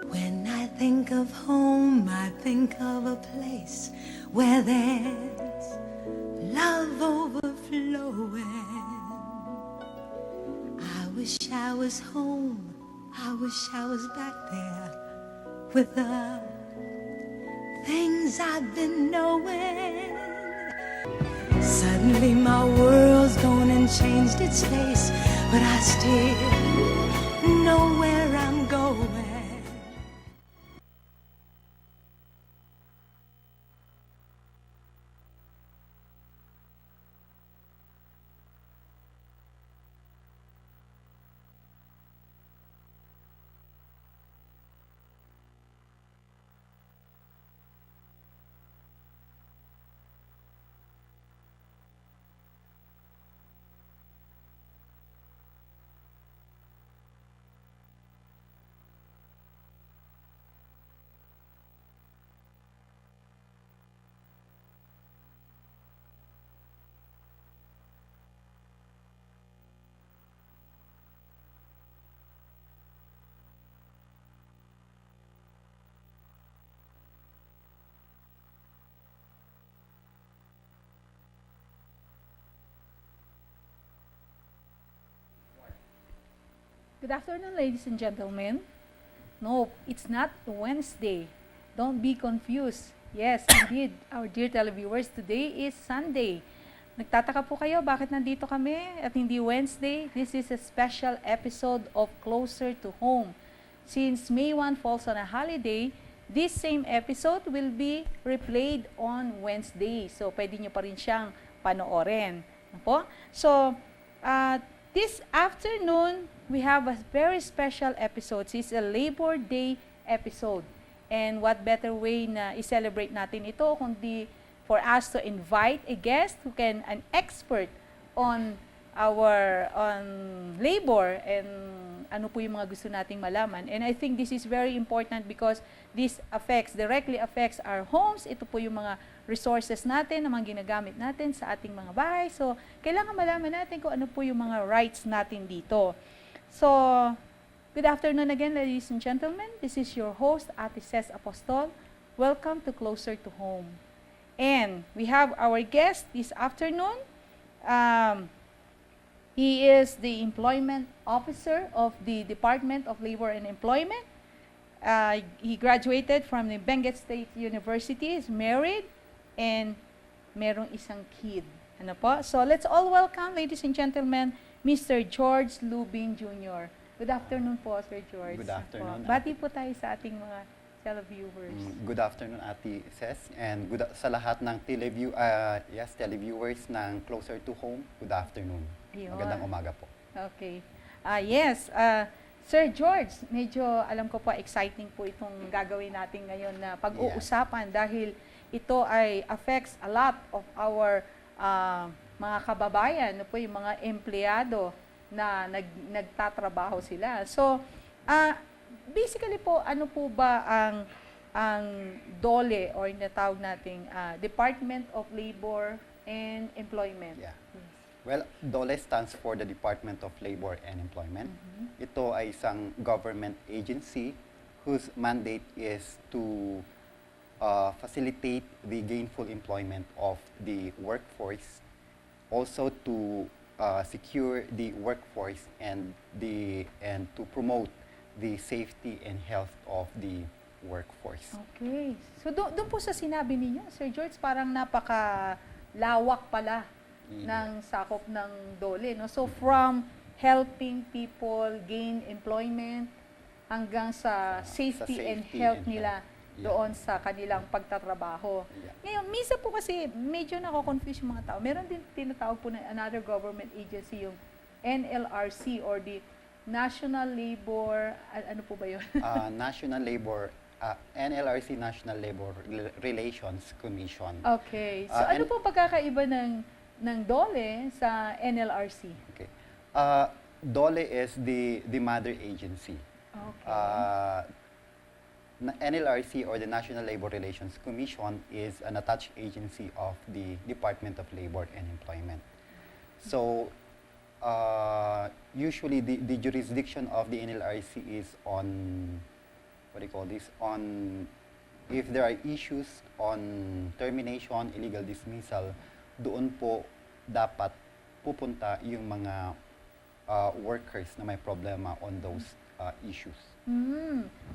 When I think of home, I think of a place where there's love overflowing. I wish I was home, I wish I was back there with the things I've been knowing. Suddenly my world's gone and changed its face, but I still know where I'm going. Good afternoon, ladies and gentlemen. No, it's not Wednesday. Don't be confused. Yes, indeed, our dear televiewers, today is Sunday. Nagtataka po kayo bakit nandito kami at hindi Wednesday? This is a special episode of Closer to Home. Since May 1 falls on a holiday, this same episode will be replayed on Wednesday. So, pwede nyo pa rin siyang panoorin. Ano po? So, this afternoon, we have a very special episode. It's a Labor Day episode. And what better way na i-celebrate natin ito kundi for us to invite a guest an expert on labor and ano po yung mga gusto nating malaman. And I think this is very important because this directly affects our homes. Ito po yung mga resources natin na mga ginagamit natin sa ating mga bahay. So, kailangan malaman natin kung ano po yung mga rights natin dito. So, good afternoon again, ladies and gentlemen. This is your host, Ate Ces Apostol. Welcome to Closer to Home. And we have our guest this afternoon. He is the employment officer of the Department of Labor and Employment. He graduated from the Benguet State University. He's married and merong isang kid. Ano po? So let's all welcome, ladies and gentlemen, Mr. George Lubin Jr. Good afternoon po, Sir George. Good afternoon. Bati po tayo sa ating mga televiewers. Good afternoon, Ate Ces, and sa lahat ng televiewers ng Closer to Home. Good afternoon. Yun. Magandang umaga po. Okay. Yes, Sir George, medyo alam ko po exciting po itong gagawin natin ngayon na pag-uusapan dahil ito ay affects a lot of our mga kababayan, no po, yung mga empleyado na nagtatrabaho sila. So, basically po, ano po ba ang DOLE or natawag nating Department of Labor and Employment? Yeah. Well, DOLE stands for the Department of Labor and Employment. Ito ay isang government agency whose mandate is to facilitate the gainful employment of the workforce, also to secure the workforce and to promote the safety and health of the workforce. Okay. So doon po sa sinabi niyo, Sir George, parang napakalawak pala ng sakop ng DOLE, no? So from helping people gain employment hanggang sa safety and health nila doon sa kanilang pagtatrabaho. Ngayon, minsan po kasi medyo nako-confuse yung mga tao. Meron din tinatawag po na another government agency, yung NLRC or the National Labor, ano po ba yun? NLRC, National Labor Relations Commission. Okay. So ano po pagkakaiba ng DOLE sa NLRC? Okay. DOLE is the mother agency. Okay. NLRC or the National Labor Relations Commission is an attached agency of the Department of Labor and Employment. So, usually the jurisdiction of the NLRC is on call this, on if there are issues on termination, illegal dismissal, doon po dapat pupunta yung mga workers na may problema on those issues.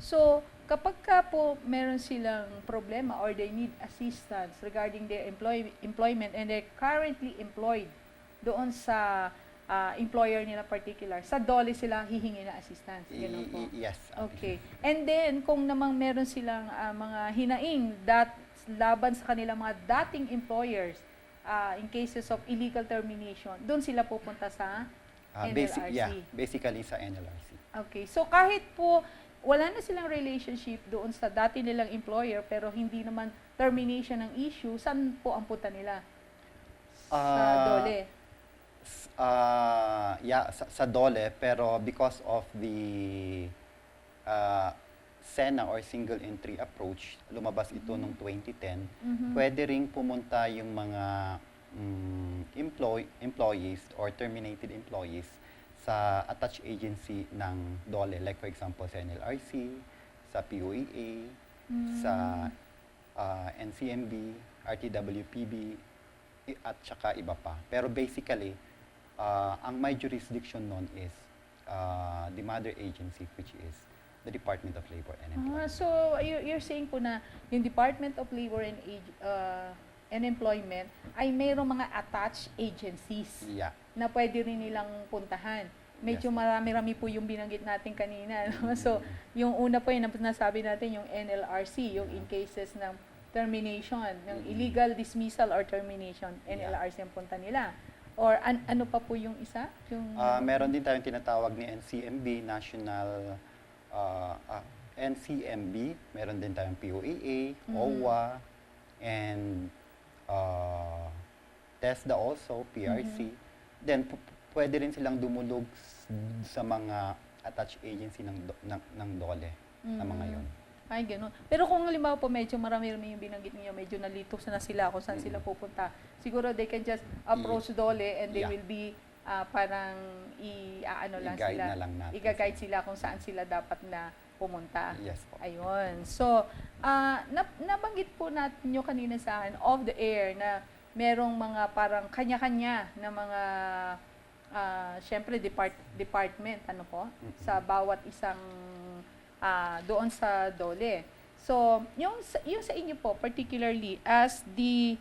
So, kapag ka po meron silang problema or they need assistance regarding their employment and they're currently employed doon sa employer nila particular, sa DOLE sila hihingi na assistance. Ganun po. Yes. Okay. And then, kung namang meron silang mga hinaing laban sa kanilang mga dating employers in cases of illegal termination, doon sila pupunta sa NLRC. Basically sa NLRC. Okay. So, kahit po wala na silang relationship doon sa dati nilang employer pero hindi naman termination ng issue, saan po ang punta nila? Sa DOLE? Sa DOLE, pero because of the SENA or single entry approach, lumabas ito noong 2010, pwede ring pumunta yung mga employees or terminated employees sa attached agency ng DOLE, like for example sa NLRC, sa POEA, sa NCMB, RTWPB, at saka iba pa. Pero basically, ang my jurisdiction nun is the mother agency, which is the Department of Labor and Employment. So, you're saying po na yung Department of Labor and Employment ay mayroong mga attached agencies na pwede rin nilang puntahan. Medyo marami-rami po yung binanggit natin kanina. No? So, yung una po yung nasabi natin, yung NLRC, yung in cases ng termination, ng illegal dismissal or termination, NLRC ang punta nila. Or ano pa po yung isa? Meron din tayong tinatawag ni NCMB, NCMB, meron din tayong POEA, OWA, and TESDA also, PRC. Then, pwede rin silang dumulog sa mga attached agency ng DOLE na mga yon. Ay, gano'n. Pero kung halimbawa po medyo marami-rami yung binanggit niyo, medyo nalito na sila kung saan sila pupunta, siguro they can just approach DOLE and they will be parang i-guide sila kung saan sila dapat na pumunta. Yes po. Ayun. So, nabanggit po natin nyo kanina sa akin, off the air, na merong mga parang kanya-kanya na mga syempre department sa bawat isang doon sa DOLE. So, yung sa inyo po particularly as the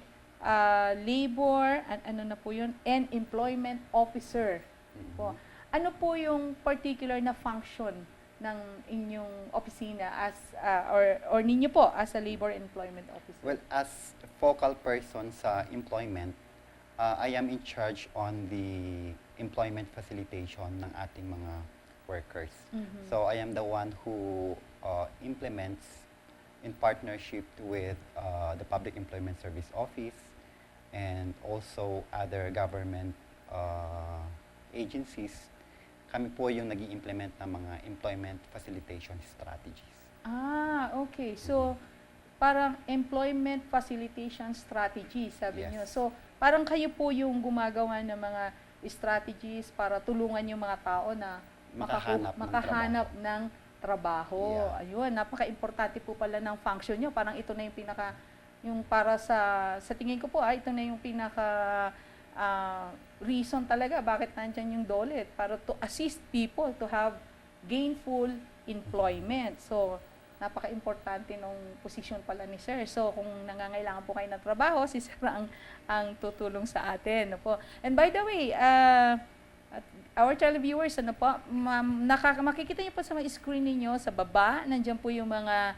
labor and employment officer po. Ano po yung particular na function ng inyong opisina as or ninyo po as a labor and employment officer? Well, as focal person sa employment, I am in charge on the employment facilitation ng ating mga workers. So I am the one who implements in partnership with the Public Employment Service Office and also other government agencies. Kami po yung nag-i-implement ng mga employment facilitation strategies. Okay. So, parang employment facilitation strategy, sabi niyo. So, parang kayo po yung gumagawa ng mga strategies para tulungan yung mga tao na makahanap ng trabaho. Ayun, napaka-importante po pala ng function nyo. Parang ito na yung para sa tingin ko po, ito na yung reason talaga bakit nandyan yung DOLE, para to assist people to have gainful employment. So, napaka-importante nung position pala ni Sir. So, kung nangangailangan po kayo ng trabaho, si Sir ang tutulong sa atin. Po. And by the way, our televiewers, makikita niyo po sa mga screen niyo sa baba, nandiyan po yung mga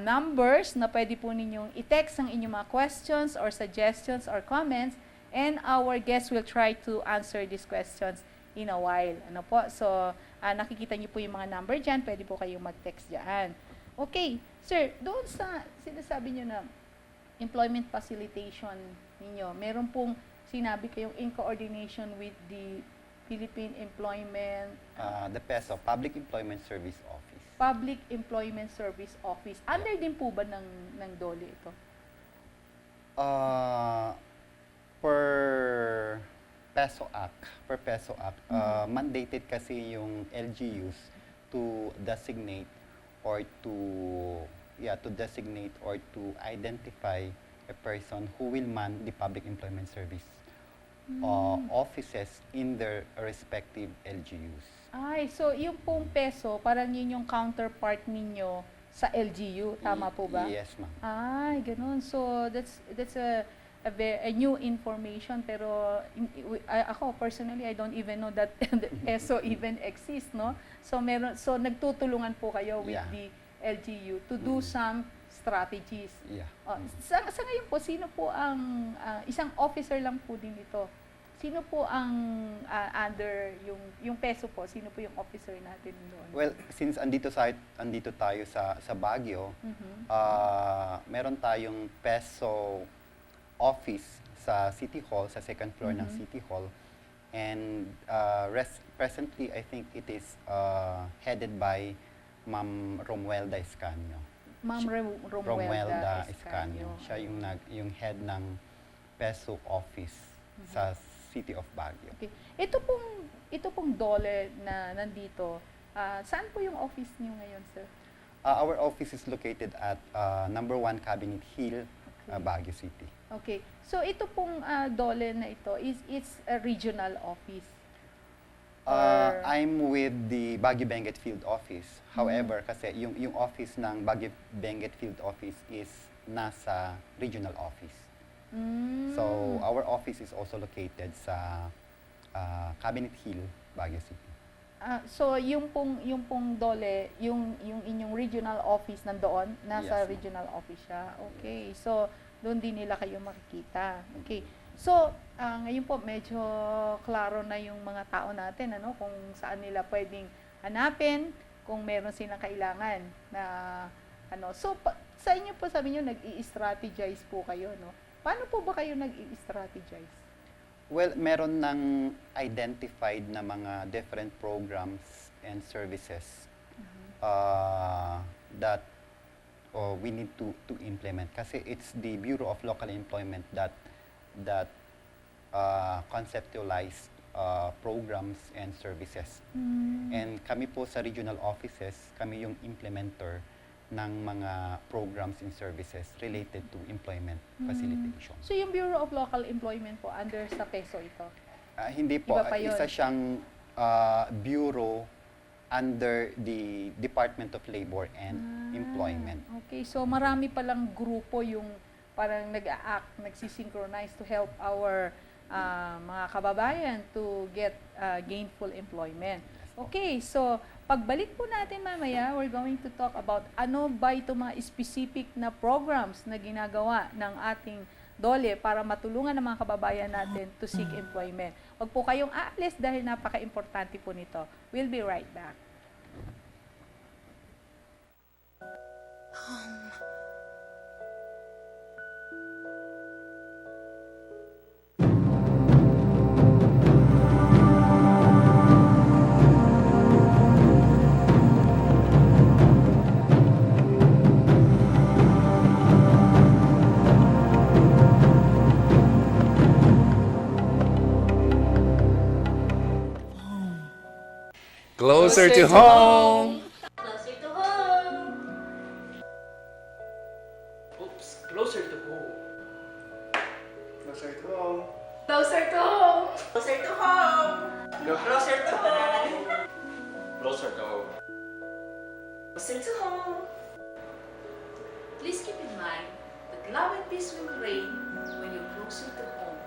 numbers na pwede po ninyong i-text ang inyong mga questions or suggestions or comments, and our guests will try to answer these questions in a while. So, nakikita niyo po yung mga number dyan, pwede po kayong mag-text dyan. Okay, Sir, doon sa sinasabi niyo na employment facilitation ninyo, meron pong sinabi kayong in coordination with the Philippine Employment... the PESO, Public Employment Service Office. Public Employment Service Office. Under din po ba ng DOLE ito? Per PESO Act, mandated kasi yung LGUs to designate or to designate or to identify a person who will man the public employment service offices in their respective LGUs. Ay, so yung pong peso, parang yun yung counterpart ninyo sa LGU, tama po ba? Yes, ma'am. Ay, ganun. So that's a new information, pero ako personally I don't even know that the peso even exists, no? So nagtutulungan po kayo with Yeah. the LGU to do some strategies. Yeah. Sa ngayon po, sino po ang isang officer lang po din ito? Sino po ang under yung peso po? Sino po yung officer natin doon? Well, since andito tayo sa Baguio, Mhm. meron tayong peso office sa City Hall, sa second floor ng Mhm. City Hall. And presently, I think it is headed by Ma'am Romuelda Escanio. Ma'am Romuelda Escanio. Siya yung head ng peso office sa City of Baguio. Okay. Ito pong DOLE na nandito, saan po yung office niyo ngayon, sir? Our office is located at number 1 Cabinet Hill, Okay. Baguio City. Okay. So ito pong DOLE na ito it's a regional office. Or- I'm with the Baguio Benguet Field Office. However, kasi yung office ng Baguio Benguet Field Office is nasa regional office. Mm. So, our office is also located sa Cabinet Hill, Baguio City. So yung pong DOLE, yung inyong regional office nandoon, nasa Yes, ma'am. regional office siya. Okay. So doon din nila kayo makikita. Okay. So ngayon po medyo klaro na yung mga tao natin kung saan nila pwedeng hanapin kung meron silang kailangan na So sa inyo po sabi niyo nag-i-strategize po kayo, no? Paano po ba kayo nag-i-strategize? Well, meron ng identified na mga different programs and services that we need to implement. Kasi it's the Bureau of Local Employment that conceptualized programs and services. And kami po sa regional offices, kami yung implementer ng mga programs and services related to employment facilitation. So yung Bureau of Local Employment po under sa peso ito. Hindi po, Iba pa yun. isa siyang bureau under the Department of Labor and Employment. Okay, so marami palang grupo yung parang nag-a-act, nagsisynchronize to help our mga kababayan to get gainful employment. Okay, so pagbalik po natin mamaya, we're going to talk about ano ba itong mga specific na programs na ginagawa ng ating DOLE para matulungan ng mga kababayan natin to seek employment. Huwag po kayong aalis dahil napaka-importante po nito. We'll be right back. Closer to home. Closer to home. Oops, closer to home. Closer to home. Closer to home. Closer to home. Closer to home. Closer to home. Closer to home. Please keep in mind that love and peace will reign when you're closer to home.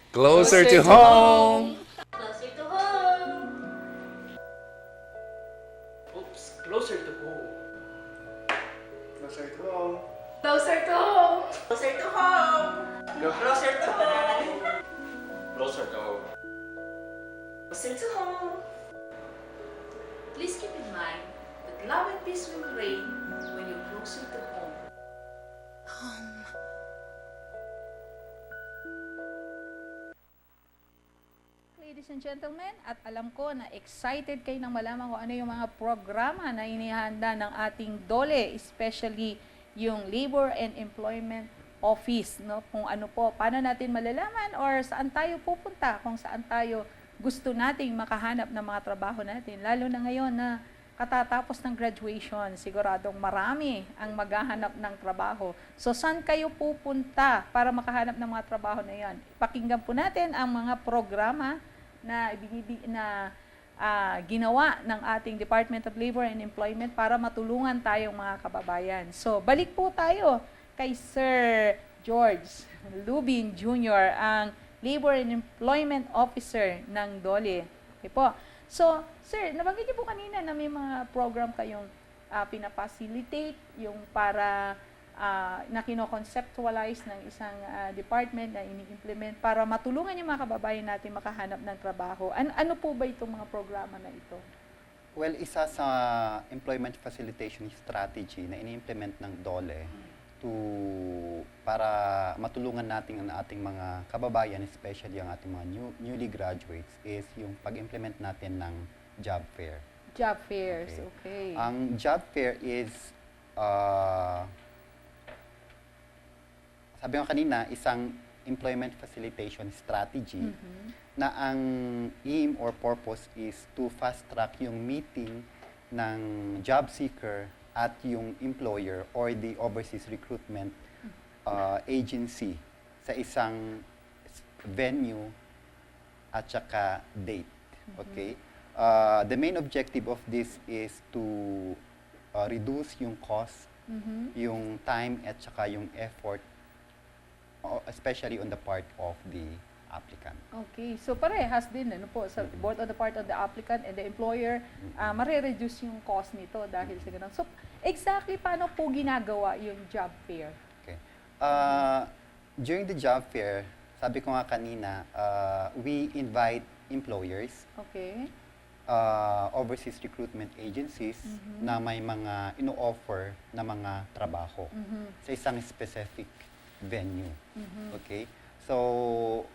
Closer to home. Closer to home. Oops, closer to home. Closer to home. Closer to home. Closer to home. Closer to home. Closer to home. Closer to home. Please keep in mind that love and peace will reign when you're closer to home. ladies and gentlemen, at alam ko na excited kayo nang malaman kung ano yung mga programa na inihanda ng ating DOLE, especially yung Labor and Employment Office, no? Kung ano po, paano natin malalaman or saan tayo pupunta, kung saan tayo gusto nating makahanap ng mga trabaho natin. Lalo na ngayon na katatapos ng graduation, siguradong marami ang maghahanap ng trabaho. So, saan kayo pupunta para makahanap ng mga trabaho na yan? Pakinggan po natin ang mga programa na ginawa ng ating Department of Labor and Employment para matulungan tayong mga kababayan. So, balik po tayo kay Sir George Lubin Jr., ang Labor and Employment Officer ng DOLE. Okay po. So, sir, nabanggit niyo po kanina na may mga program kayong pinapacilitate, yung para na kino-conceptualize ng isang department na ini-implement para matulungan yung mga kababayan natin makahanap ng trabaho. Ano po ba itong mga programa na ito? Well, isa sa employment facilitation strategy na ini-implement ng DOLE para matulungan natin ang ating mga kababayan, especially ang ating mga newly graduates, is yung pag-implement natin ng job fair. Job fairs, okay. Ang job fair is, sabi ko kanina, isang employment facilitation strategy na ang aim or purpose is to fast-track yung meeting ng job seeker at yung employer or the overseas recruitment agency sa isang venue at saka date. Okay? The main objective of this is to reduce yung cost, yung time at saka yung effort, especially on the part of the applicant. Okay. So parehas din po sa both on the part of the applicant and the employer, mare-reduce yung cost nito dahil sa ganun. So exactly paano po ginagawa yung job fair? Okay. During the job fair, sabi ko nga kanina, we invite employers, Okay. overseas recruitment agencies na may mga ino-offer na mga trabaho sa isang specific venue. Okay? So,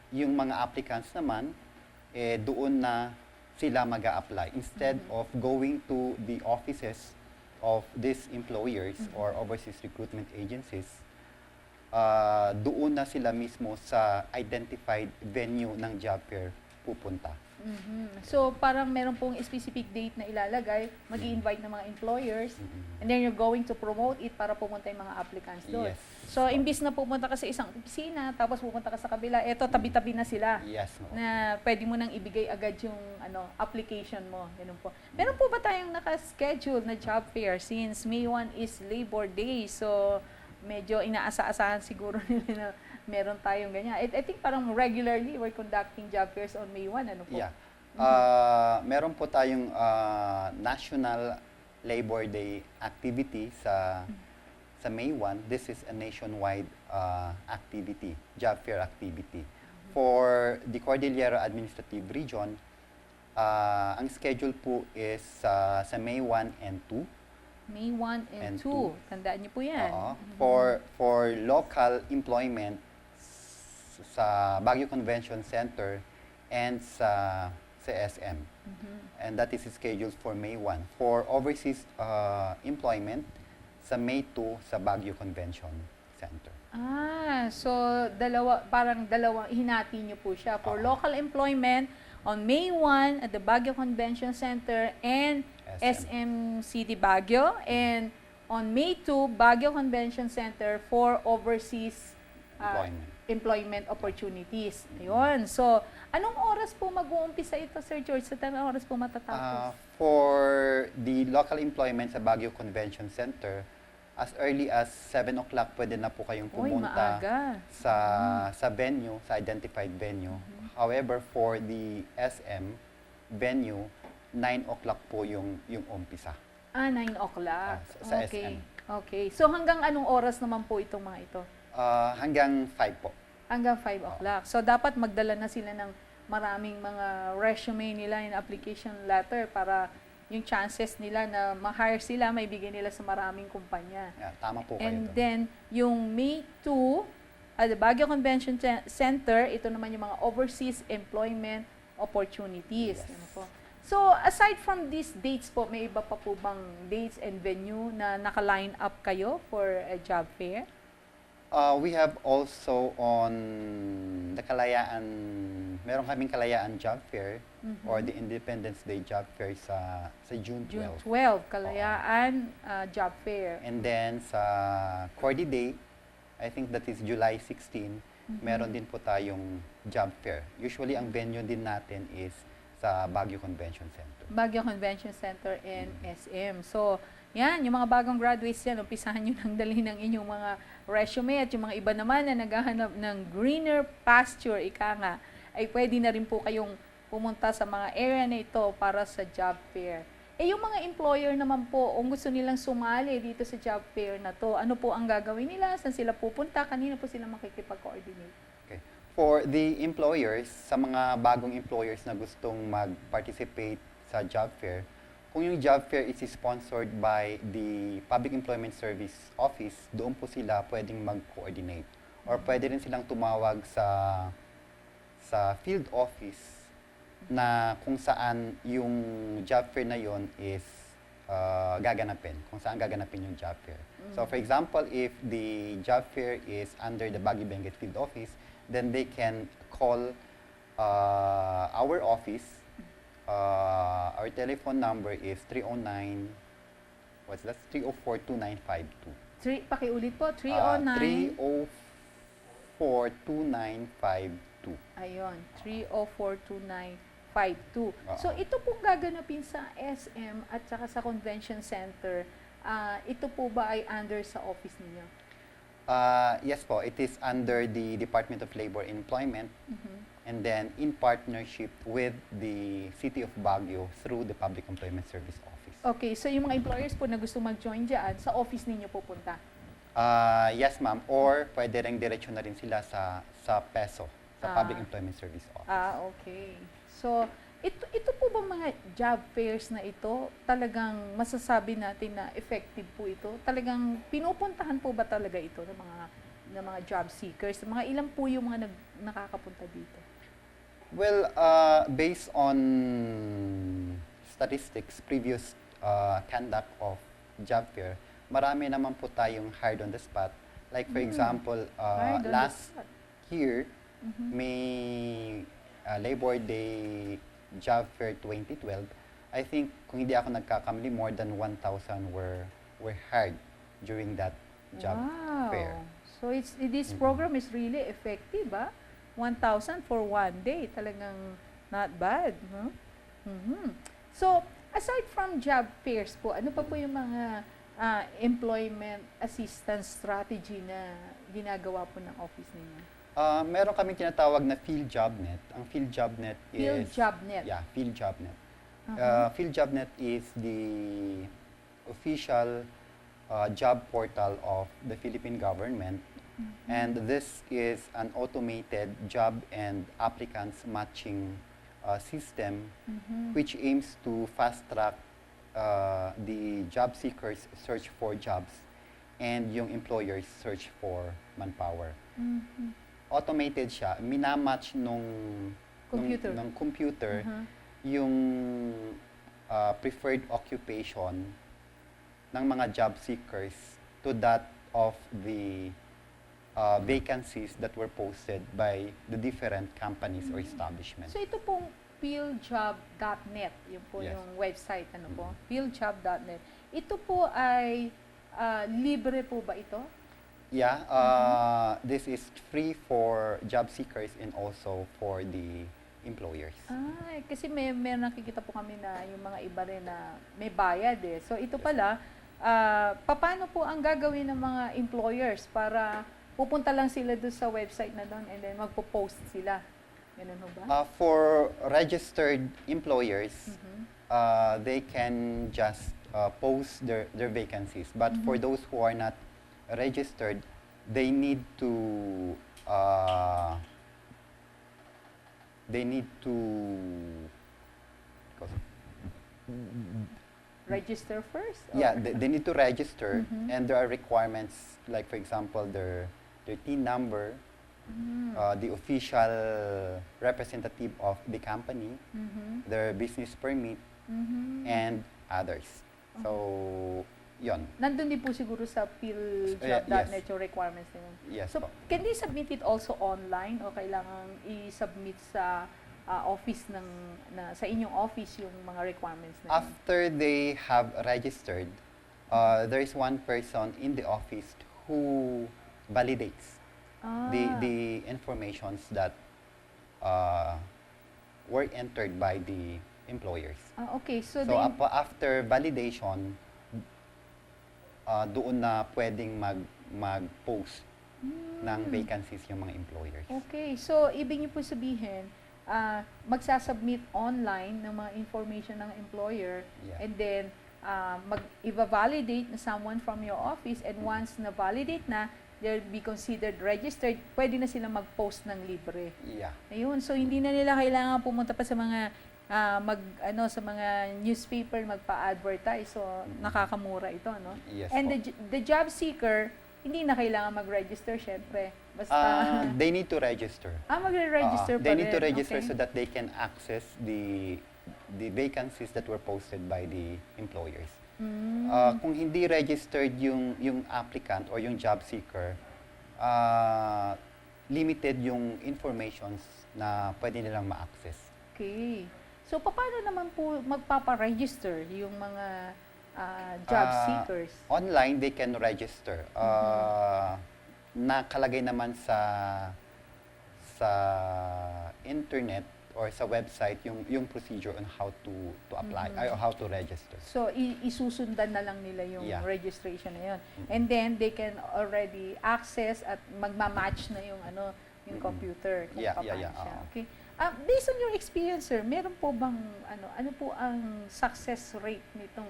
yung mga applicants naman, doon na sila mag-a-apply. Instead of going to the offices of these employers or overseas recruitment agencies, doon na sila mismo sa identified venue ng job fair pupunta. So parang meron pong specific date na ilalagay, mag-i-invite ng mga employers, and then you're going to promote it para pumunta yung mga applicants doon. Yes. So imbis na pumunta ka sa isang opisina, tapos pupunta ka sa kabila, eto tabi-tabi na sila. Yes. No. Na pwede mo nang ibigay agad yung application mo. Ganun po. Meron po ba tayong naka-schedule na job fair since May 1 is Labor Day? So medyo inaasa-asahan siguro nila na meron tayong ganyan. I think parang regularly we're conducting job fairs on May 1, ano po? Yeah. Meron po tayong National Labor Day activity sa May 1. This is a nationwide activity, job fair activity. For the Cordillera Administrative Region, ang schedule po is sa May 1 and 2. May 1 and 2. Tandaan niyo po yan. For local employment sa Baguio Convention Center and sa SM. And that is scheduled for May 1. For overseas employment, sa May 2 sa Baguio Convention Center. So parang dalawang hinati niyo po siya. For local employment, on May 1 at the Baguio Convention Center and SM City Baguio, and on May 2, Baguio Convention Center for overseas employment opportunities. Ayun. So, anong oras po mag-uumpisa ito, Sir George? Sa anong oras po matatapos? For the local employment sa Baguio Convention Center, as early as 7 o'clock pwede na po kayong pumunta sa venue, sa identified venue. However, for the SM venue, 9 o'clock po yung umpisa. 9 o'clock. Sa okay. SM. Okay. So, hanggang anong oras naman po itong mga ito? Hanggang 5 po. Hanggang 5 o'clock. So, dapat magdala na sila ng maraming mga resume nila and application letter para yung chances nila na ma-hire sila, may bigay nila sa maraming kumpanya. Yeah, tama po kayo. And then, yung May 2 At the Baguio Convention Center, ito naman yung mga overseas employment opportunities. Yes. Ano po. So, aside from these dates po, may iba pa po bang dates and venue na naka-line up kayo for a job fair? We have also on the Kalayaan, meron kaming Kalayaan Job Fair or the Independence Day Job Fair sa June 12. June 12, Kalayaan Job Fair. And then sa Cordy Day, I think that is July 16, meron din po tayong job fair. Usually ang venue din natin is sa Baguio Convention Center. Baguio Convention Center and SM. So, yan, yung mga bagong graduates yan, umpisahan nyo nang dalhin ng inyong mga resume at yung mga iba naman na naghahanap ng greener pasture, ika nga, ay pwede na rin po kayong pumunta sa mga area na ito para sa job fair. Eh, yung mga employer naman po, kung gusto nilang sumali dito sa job fair na to, ano po ang gagawin nila? Saan sila pupunta? Kanina po sila makikipag-coordinate? Okay. For the employers, sa mga bagong employers na gustong mag-participate sa job fair, kung yung job fair is sponsored by the Public Employment Service Office, doon po sila pwedeng mag-coordinate. Or pwede rin silang tumawag sa field office na kung saan yung job fair na yon is gaganapin, kung saan gaganapin yung job fair. So for example, if the job fair is under the Baguio Benguet Field Office, then they can call our office. Our telephone number is 309, what's that? 304-2952. Pakiulit po, 309. 304-2952. Ayun, 304-2952. So, Oo. ito pong gaganapin sa SM at saka sa Convention Center, ito po ba ay under sa office ninyo? Yes po, it is under the Department of Labor and Employment and then in partnership with the City of Baguio through the Public Employment Service Office. Okay, so yung mga employers po na gusto mag-join dyan, sa office ninyo pupunta? Yes ma'am, or pwede rin diretsyo na rin sila sa PESO, sa Public Employment Service Office. Okay. So, ito po ba mga job fairs na ito, talagang masasabi natin na effective po ito? Talagang pinupuntahan po ba talaga ito ng mga job seekers? Mga ilan po yung mga nakakapunta dito? Well, based on statistics, previous conduct of job fair, marami naman po tayong hired on the spot. Like for example, Hired on the last spot. year, may Labor Day Job Fair 2012. I think, kung hindi ako nagkakamali, more than 1,000 were hired during that job fair. So this program is really effective, 1,000 for one day. Talagang not bad. Huh? So, aside from job fairs po, ano pa po yung mga employment assistance strategy na ginagawa po ng office ninyo? Meron kami tinatawag na PhilJobNet. Ang PhilJobNet is... PhilJobNet. Yeah, PhilJobNet. PhilJobNet is the official job portal of the Philippine government. And this is an automated job and applicants matching system which aims to fast-track the job seekers' search for jobs and yung employers' search for manpower. Automated siya, minamatch nung computer yung preferred occupation ng mga job seekers to that of the vacancies that were posted by the different companies or establishments. So ito pong philjob.net, yun po Yes. yung website, ano po? philjob.net. Ito po ay libre po ba ito? Yeah, this is free for job seekers and also for the employers. Ay, kasi may nakikita po kami na yung mga iba rin na may bayad eh. So ito pala, paano po ang gagawin ng mga employers para pupunta lang sila doon sa website na doon and then magpo-post sila? Ganun ho ba? For registered employers, they can just post their vacancies. But for those who are not registered, they need to Register first? yeah, they need to register, and there are requirements like, for example, their TIN number, the official representative of the company, their business permit, and others. So, yon. Nandun din po siguro sa PhilJob.net yung requirements nila. Yes So, po. can they submit it also online o kailangan i-submit sa office sa inyong office yung mga requirements na yun? After they have registered, there is one person in the office who validates the informations that were entered by the employers. Okay, so, So after validation, doon na pwedeng mag-post ng vacancies yung mga employers. okay, so ibig niyo po sabihin, magsasubmit online ng mga information ng employer Yeah. and then mag-validate na someone from your office and once na-validate na, they'll be considered registered, pwede na sila mag-post ng libre. Yeah. Ayun, so hindi na nila kailangan pumunta pa sa mga sa mga newspaper magpa-advertise. So nakakamura ito, no? Yes And po. the job seeker, hindi na kailangan mag-register syempre. Basta They need to register. magre-register pa They need to rin. register Okay. so that they can access the vacancies that were posted by the employers. Kung hindi registered yung applicant or yung job seeker, limited yung informations na pwede nilang ma-access. Okay. So paano naman po magpapa-register yung mga job seekers? Online, they can register. Nakalagay naman sa internet or sa website yung procedure on how to apply or how to register. So, isusundan na lang nila yung Yeah. registration na yun. And then, they can already access at magmamatch na yung yung computer. Kung Yeah, paano yeah, siya. oo. Okay. Based on your experience, sir, meron po bang, ano po ang success rate nitong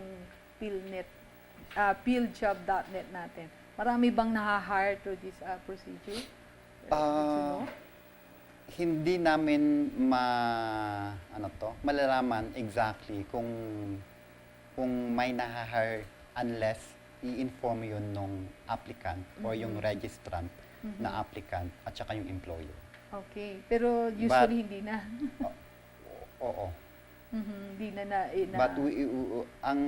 PhilJob.net natin? Marami bang naha-hire through this procedure? Did you know? Hindi namin malalaman exactly kung may naha-hire unless i-inform yun nung applicant or yung registrant na applicant at saka yung employer. Okay. Pero usually hindi na. Oo. Hindi na But ang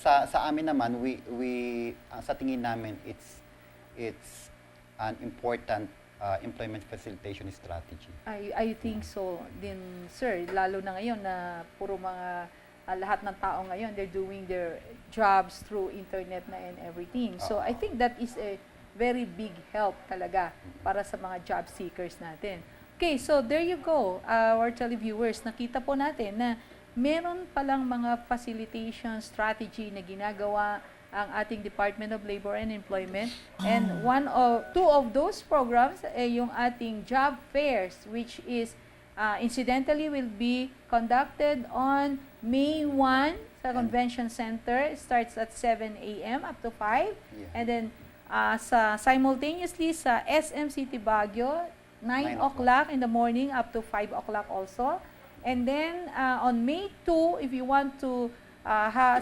sa amin naman sa tingin namin it's an important employment facilitation strategy. I think so din, sir. Lalo na ngayon na puro mga lahat ng tao ngayon, they're doing their jobs through internet na and everything. So I think that is a very big help talaga para sa mga job seekers natin. Okay, so there you go, our televiewers. Nakita po natin na meron palang mga facilitation strategy na ginagawa ang ating Department of Labor and Employment. And two of those programs ay yung ating job fairs, which is incidentally will be conducted on May 1 sa Convention Center. It starts at 7 a.m. up to 5. Yeah. And then simultaneously sa SM City Baguio, 9 o'clock in the morning up to 5 o'clock also. And then on May 2, if you want to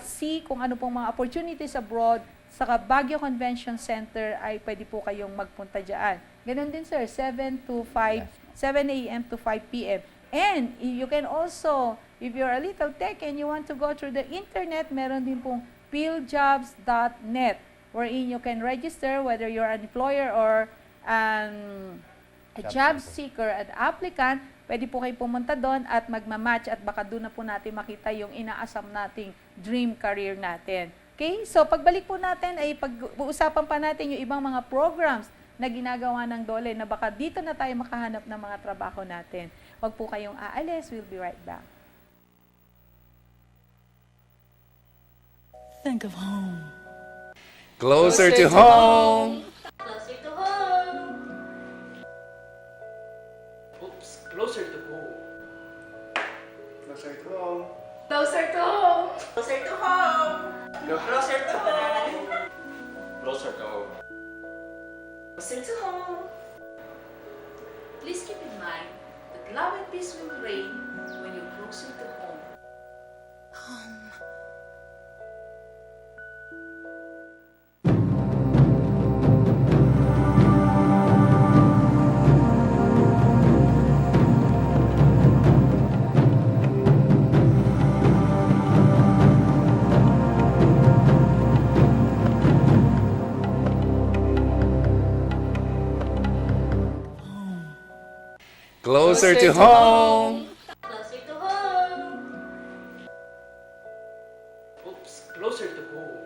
see kung ano pong mga opportunities abroad sa Baguio Convention Center, ay pwede po kayong magpunta dyan. Ganon din, sir, 7 a.m. to 5 p.m. And you can also, if you're a little tech and you want to go through the internet, meron din pong PhilJobs.net wherein you can register whether you're an employer or a job seeker at applicant. Pwede po kayo pumunta doon at magmamatch at baka doon na po natin makita yung inaasam nating dream career natin. Okay? So, pagbalik po natin ay pag-uusapan pa natin yung ibang mga programs na ginagawa ng DOLE na baka dito na tayo makahanap ng mga trabaho natin. Huwag po kayong aalis. We'll be right back. Think of home. Closer to home. Closer to home. Oops, closer to home. Closer to home. Closer to home. Closer to home. Closer to home. Closer to home. Closer to home. Please keep in mind that love and peace will reign when you're closer to home. Closer to home. Closer to home. Oops, closer to home.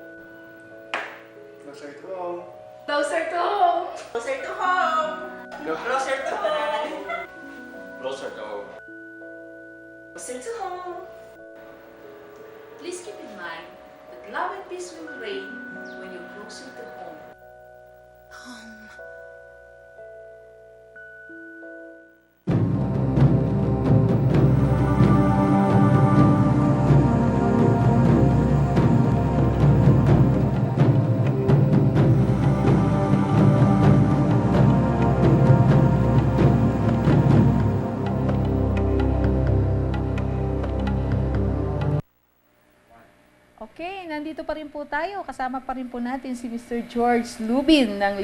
Closer to home. Closer to home. Closer to home. Closer to home. Closer to home. Closer to home. Please keep in mind that love and peace will reign when you're closer to home. Okay, nandito pa rin po tayo. Kasama pa rin po natin si Mr. George Lubin ng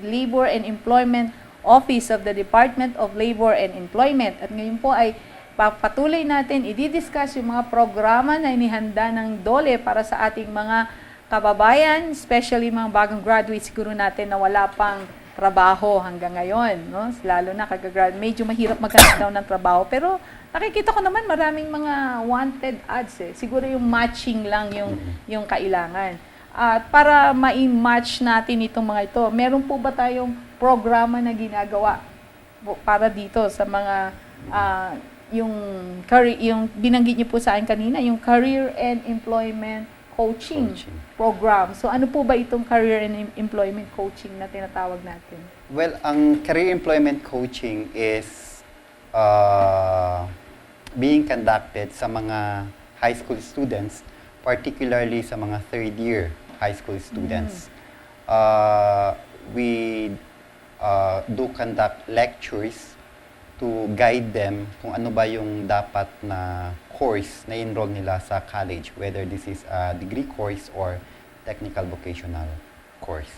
Labor and Employment Office of the Department of Labor and Employment. At ngayon po ay patuloy natin i-discuss yung mga programa na inihanda ng DOLE para sa ating mga kababayan, especially mga bagong graduates siguro natin na wala pang trabaho hanggang ngayon, no? Lalo na medyo mahirap maghanap daw ng trabaho, pero nakikita ko naman maraming mga wanted ads eh. Siguro yung matching lang yung kailangan. At para ma-match natin itong mga ito, meron po ba tayong programa na ginagawa para dito sa mga yung binanggit niyo po sa akin kanina, yung Career and Employment Coaching program. So ano po ba itong Career and Employment Coaching na tinatawag natin? Well, ang career employment coaching is being conducted sa mga high school students, particularly sa mga third year high school students. We do conduct lectures to guide them kung ano ba yung dapat na course na enroll nila sa college, whether this is a degree course or technical vocational course.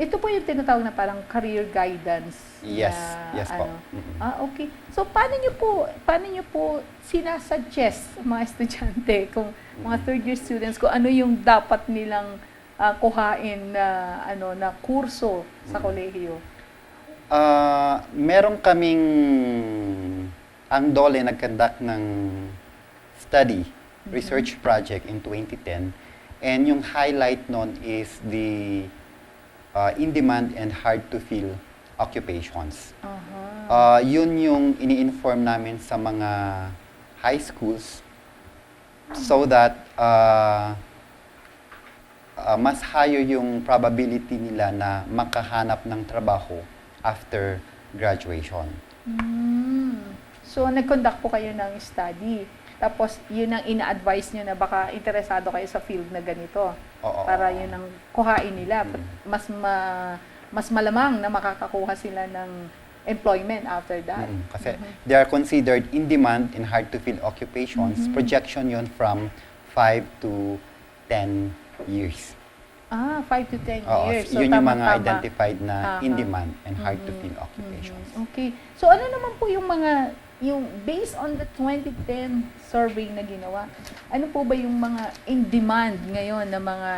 Ito po yung tinatawag na parang career guidance. Yes, na, yes po. Okay. So paano niyo po sinasuggest sa mga estudyante kung mga third year students kung ano yung dapat nilang kuhain na kurso sa kolehiyo? Meron kaming ang DOLE nag-conduct ng study, research project in 2010, and yung highlight nun is the in-demand and hard-to-fill occupations. Yun yung ini-inform namin sa mga high schools so that mas higher yung probability nila na makahanap ng trabaho after graduation. So, nag-conduct po kayo ng study. Tapos, yun ang ina-advise nyo na baka interesado kayo sa field na ganito. Oo. Para yun ang kuhain nila. Mas malamang na makakakuha sila ng employment after that. Kasi they are considered in-demand and hard-to-fill occupations. Projection yun from 5 to 10 years. 5 to 10 Oo, years. So, yun yung mga tama-tama. identified na in-demand and hard-to-fill occupations. Okay. So, ano naman po yung based on the 2010 survey na ginawa, ano po ba yung mga in-demand ngayon na mga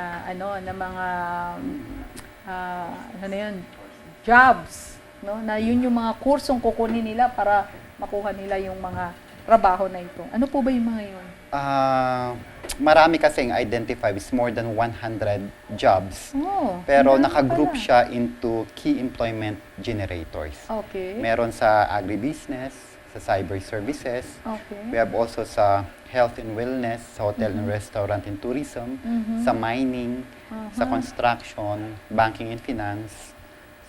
jobs, no? Na yun yung mga kursong kukunin nila para makuha nila yung mga trabaho na ito. Ano po ba yung mga yun? Marami kasing identified, is more than 100 jobs. ang Pero dami naka-group pala. siya into key employment generators. Okay. Meron sa agribusiness, sa cyber services. Okay. We have also sa health and wellness, sa hotel and restaurant and tourism, sa mining, sa construction, banking and finance,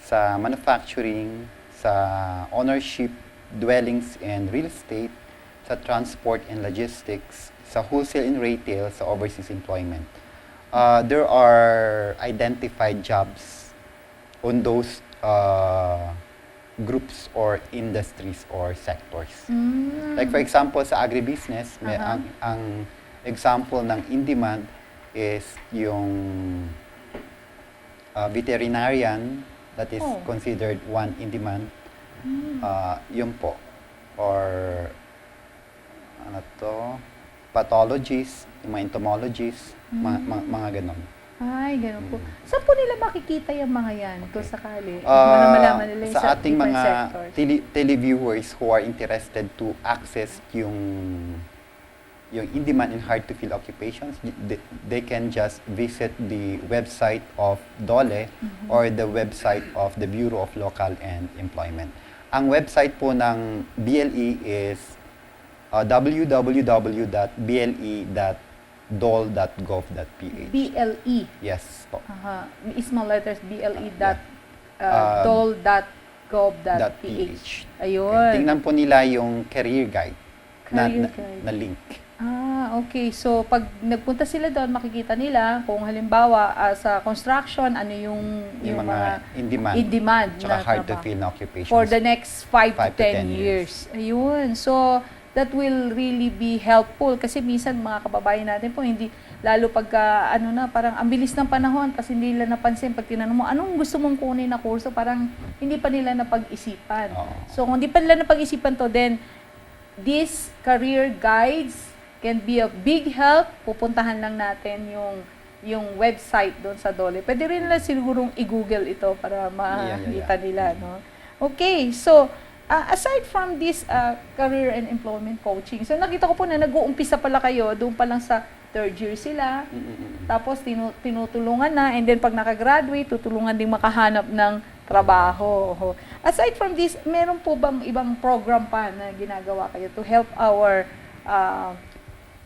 sa manufacturing, sa ownership, dwellings and real estate, sa transport and logistics, sa wholesale and retail, sa overseas employment. There are identified jobs on those groups or industries or sectors. Like for example, sa agribusiness, ang example ng in-demand is yung veterinarian, that is considered one in-demand. Yun po. Or pathologists, yung mga entomologists, mga ganon. Ay, ganun po. Saan po nila makikita yung mga yan kung sakali? Ah, Para malaman nila yung sa ating different mga sectors. televiewers who are interested to access yung in-demand and hard-to-fill occupations, they can just visit the website of DOLE or the website of the Bureau of Local and Employment. Ang website po ng BLE is www.ble.dole.gov.ph. BLE. Yes po. Aha. Small letters, BLE dot Um, dole.gov.ph. Ayun. Okay. Tingnan po nila yung career guide, Career guide. na link. Okay. So, pag nagpunta sila doon, makikita nila kung halimbawa sa construction, ano yung mga in-demand, in-demand tsaka na hard to trabaho fill na occupations. for the next 5 to 5 to 10 10 years. Ayun. So, that will really be helpful kasi minsan mga kababayan natin po hindi lalo pagka parang ang bilis ng panahon kasi hindi nila napansin pag tinanong mo anong gusto mong kunin na kurso, parang hindi pa nila napag-isipan. Oo. So kung hindi pa nila napag-isipan to, then these career guides can be a big help. Pupuntahan lang natin yung website doon sa DOLE. Pwede rin nila sigurong i-google ito para makita nila, no? Okay, so aside from this career and employment coaching, so nakita ko po na nag-uumpisa pala kayo, doon pa lang sa third year sila, tapos tinutulungan na, and then pag nakagraduate, tutulungan din makahanap ng trabaho. Aside from this, meron po bang ibang program pa na ginagawa kayo to help our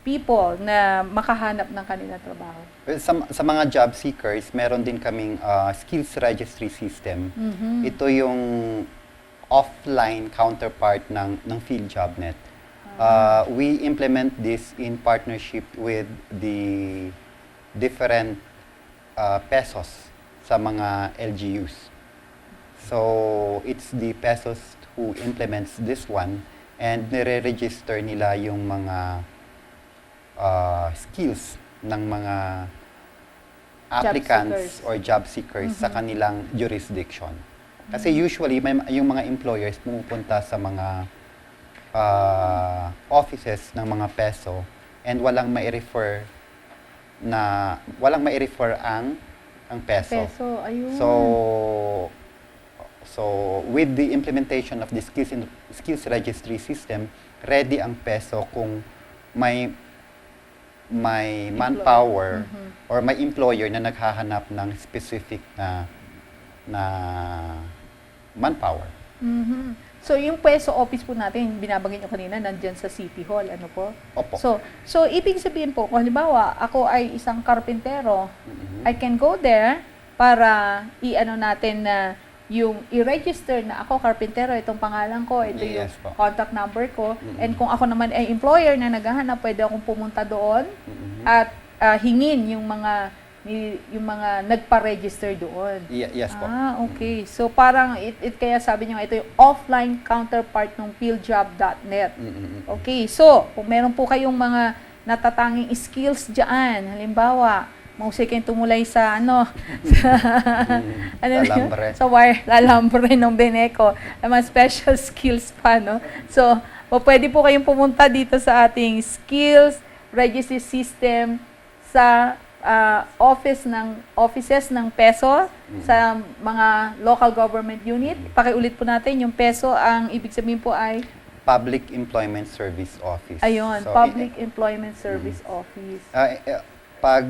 people na makahanap ng kanilang trabaho? Well, sa mga job seekers, meron din kaming skills registry system. Ito yung offline counterpart ng PhilJobNet. We implement this in partnership with the different PESOs sa mga LGUs. So, it's the PESOs who implements this one and nire-register nila yung mga skills ng mga applicants or job seekers sa kanilang jurisdiction. Kasi usually, yung mga employers pumupunta sa mga offices ng mga PESO and walang mai-refer ang PESO. Ayun. So with the implementation of the skills registry system, ready ang PESO kung may manpower or may employer na naghahanap ng specific na manpower. So, yung PESO office po natin, binabanggit nyo kanina, nandyan sa City Hall, ano po? Opo. So ibig sabihin po, kung halimbawa, ako ay isang karpintero, I can go there para natin na yung i-register na ako karpintero, itong pangalan ko, ito yung Yes po. contact number ko, and kung ako naman ay employer na naghahanap, pwede akong pumunta doon at hingin yung mga nagpa-register doon. Yes po. Okay. So parang it kaya sabi niyo ito yung offline counterpart ng PhilJob.net. Okay. So, kung meron po kayong mga natatanging skills diyan, halimbawa, mahusay kayong tumulay sa Lalambre. sa wire, lalambre ng Beneco. Mga special skills pa, no? So, pwede po kayong pumunta dito sa ating skills registry system sa offices ng PESO sa mga local government unit. Pakiulit po natin, yung PESO, ang ibig sabihin po ay Public Employment Service Office. ayun, So, Public Employment Service Office. pag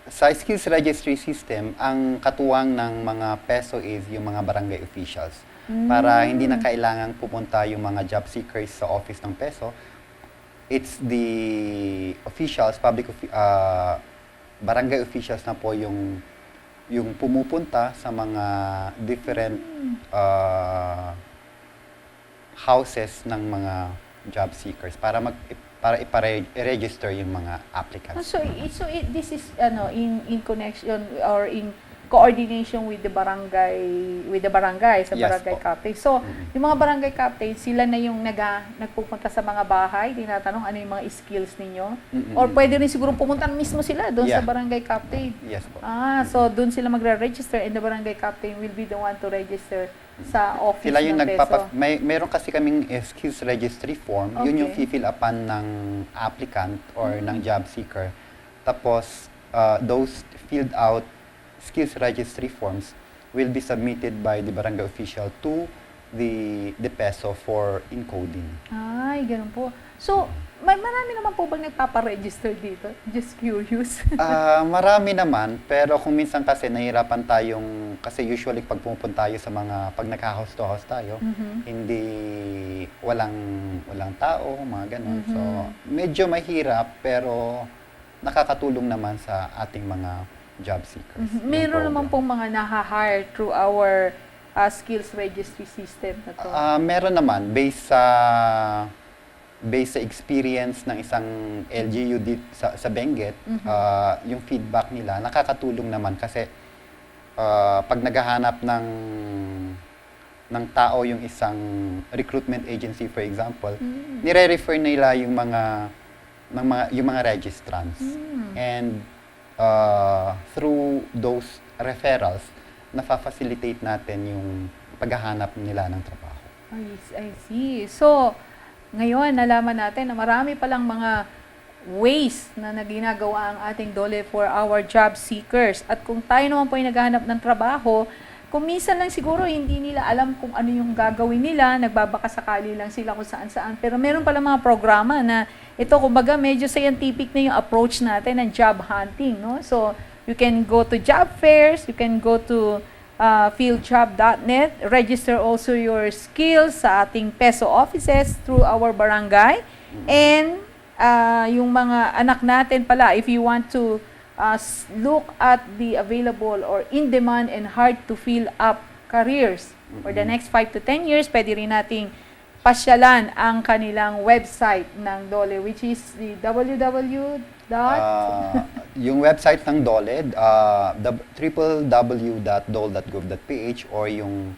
sa skills registry system, ang katuwang ng mga PESO is yung mga barangay officials. Para hindi na kailangang pupunta yung mga job seekers sa office ng PESO, it's the officials, barangay officials na po yung pumupunta sa mga different houses ng mga job seekers para i-register yung mga applicants. So this is in connection or in coordination with the barangay sa Yes barangay po. captain. So, yung mga barangay captain, sila na yung nagpupunta sa mga bahay, tinatanong ano yung mga skills ninyo. Or pwede rin siguro pumunta mismo sila doon sa Yeah. barangay captain. Yes po. So doon sila magre-register and the barangay captain will be the one to register sa office Sila yung ng PESO. meron kasi kaming skills registry form. Yun yung Okay. fill upan ng applicant or ng job seeker. Tapos those filled out skills registry forms will be submitted by the barangay official to the PESO for encoding. Ay, ganun po. So, marami naman po bang nagpapa-register dito? Just curious. Marami naman, pero kung minsan kasi nahihirapan tayong, kasi usually pag pumupunta tayo sa mga, pag nagka-house to house tayo, hindi, walang tao, mga ganun. So, medyo mahirap, pero nakakatulong naman sa ating mga job seekers. yung Meron program. naman pong mga naha-hire through our skills registry system na to. Meron naman, based sa experience ng isang LGU sa Benguet, yung feedback nila, nakakatulong naman kasi pag naghahanap ng tao yung isang recruitment agency, for example, nire-refer nila yung mga registrants. And through those referrals, nafa-facilitate natin yung paghahanap nila ng trabaho. I see. So, ngayon, nalaman natin na marami palang mga ways na ginagawa ang ating DOLE for our job seekers. At kung tayo naman po ay naghahanap ng trabaho, kung minsan lang siguro hindi nila alam kung ano yung gagawin nila, nagbabakasakali lang sila kung saan-saan. Pero meron pala mga programa na ito, kumbaga, medyo scientific na yung approach natin ng job hunting, no? So, you can go to job fairs, you can go to fieldjob.net, register also your skills sa ating PESO offices through our barangay. And yung mga anak natin pala, if you want to look at the available or in-demand and hard-to-fill up careers for the next 5 to 10 years, pwede rin nating pasyalan ang kanilang website ng DOLE, which is the Yung website ng DOLE, www.dole.gov.ph, or yung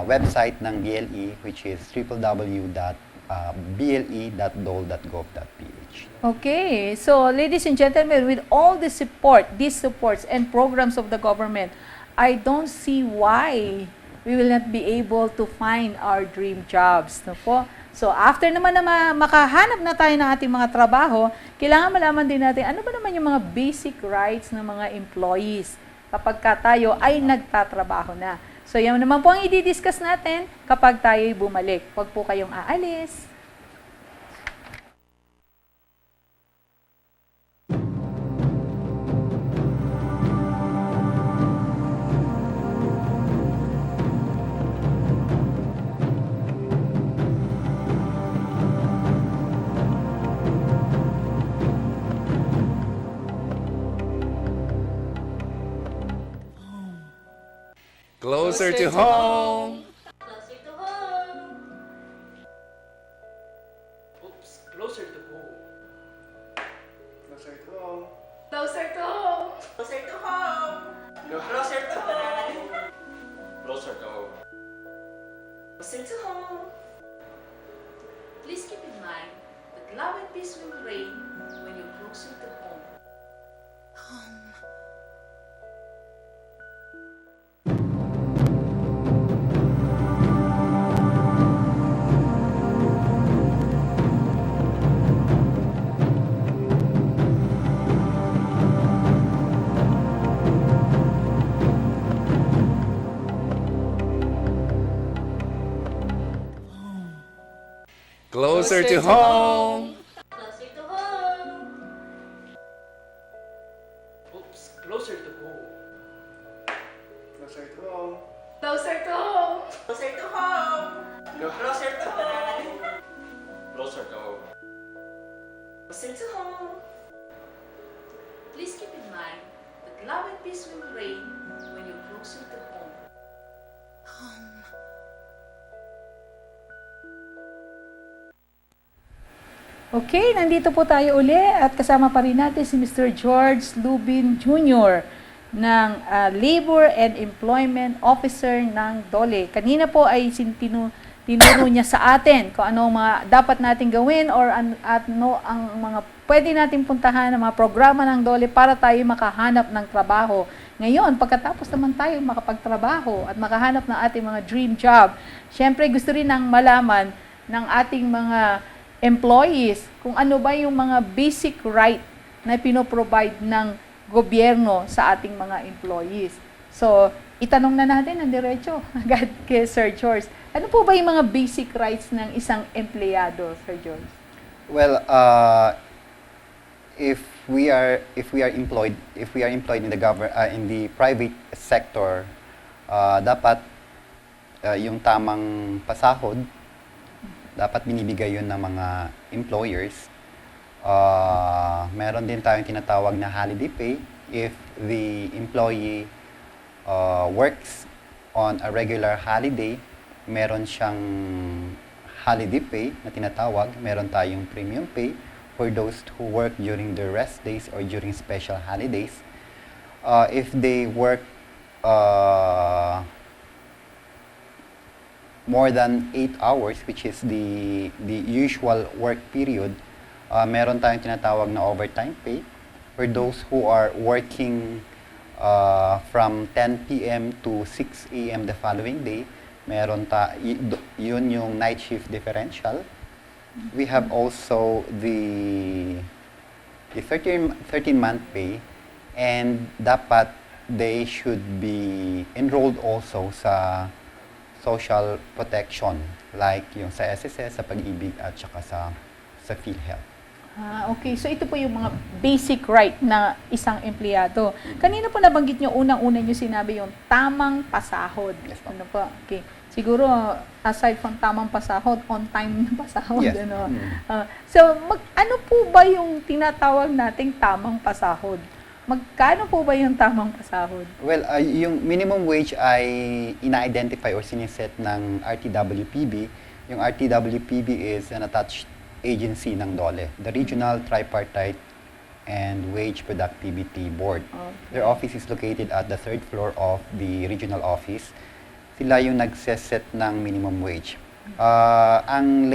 website ng BLE, which is www.ble.dole.gov.ph. Okay, so ladies and gentlemen, with all the support, these supports and programs of the government, I don't see why we will not be able to find our dream jobs. No po? So after naman na makahanap na tayo ng ating mga trabaho, kailangan malaman din natin ano ba naman yung mga basic rights ng mga employees kapag tayo ay nagtatrabaho na. So yan naman po ang i-discuss natin kapag tayo ay bumalik. Huwag po kayong aalis. Closer to home. Closer to home. Oops, closer to home. Closer to home. Closer to home. Closer to home. Closer to home. Closer to home. Closer to home. Please keep in mind that love and peace will reign when you're closer to home. Closer to home. Closer to home. Oops, closer to home. Closer to home. Closer to home. Closer to home. Closer to home. Closer to home. Closer to home. Please keep in mind that love and peace will reign when you're closer to home. Okay, nandito po tayo uli at kasama pa rin natin si Mr. George Lubin Jr. ng Labor and Employment Officer ng DOLE. Kanina po ay tinuro niya sa atin kung ano mga dapat natin gawin or ang mga pwede natin puntahan ng mga programa ng DOLE para tayo makahanap ng trabaho. Ngayon, pagkatapos naman tayo makapagtrabaho at makahanap ng ating mga dream job, syempre gusto rin nang malaman ng ating mga employees kung ano ba yung mga basic right na pinoprovide ng gobyerno sa ating mga employees. So, itanong na natin ang diretso agad kay Sir George. Ano po ba yung mga basic rights ng isang empleyado, Sir George? Well, if we are employed in the private sector, dapat yung tamang pasahod dapat binibigay yun ng mga employers. Meron din tayong tinatawag na holiday pay if the employee works on a regular holiday. Meron siyang holiday pay na tinatawag. Meron tayong premium pay for those who work during the rest days or during special holidays. If they work more than 8 hours, which is the usual work period, meron tayong tinatawag na overtime pay for those who are working from 10 p.m. to 6 a.m. the following day. Yun yung night shift differential. We have also the 13-month pay, and dapat they should be enrolled also sa social protection, like yung sa SSS, sa Pag-ibig, at saka sa PhilHealth. Okay. So, ito po yung mga basic right na isang empleyado. Kanina po nabanggit nyo, unang-una nyo sinabi yung tamang pasahod. Yes, ma'am. Ano po? Okay. Siguro, aside from tamang pasahod, on time na pasahod. Yes. Ano? So, ano po ba yung tinatawag nating tamang pasahod? Magkano po ba yung tamang pasahod? Well, yung minimum wage ay ina-identify or siniset ng RTWPB. Yung RTWPB is an attached agency ng DOLE, the Regional Tripartite and Wage Productivity Board. Okay. Their office is located at the 3rd floor of the regional office. Sila yung nagseset ng minimum wage. Ang